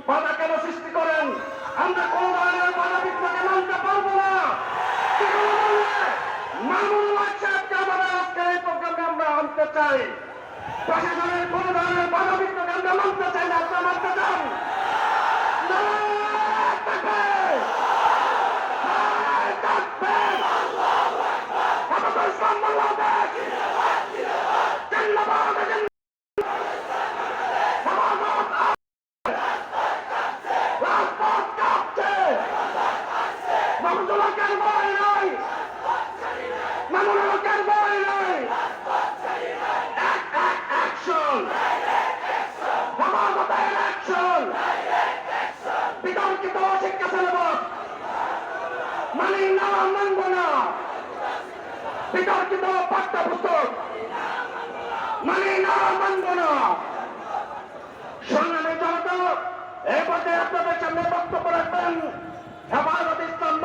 বাধা কেন সৃষ্টি করেন? আমরা কোন ধরনের বাধা বিঘ্নকে মানতে পারবো না। মামুনুল হক সাহেবকে আমাদের আজকের এই প্রোগ্রামে আমরা আনতে চাই। প্রশাসনের কোন ধরনের বাধা বিঘ্নকে আমরা মানতে চাই না। আপনারা মানতে চান? বিতর্কিত শিক্ষা সিলেবাস মানি না, মানব না। বিতর্কিত পাঠ্যপুস্তক মানি না, মানব না। সংগ্রামী জনতা, এই পর্যায়ে আপনাদের সামনে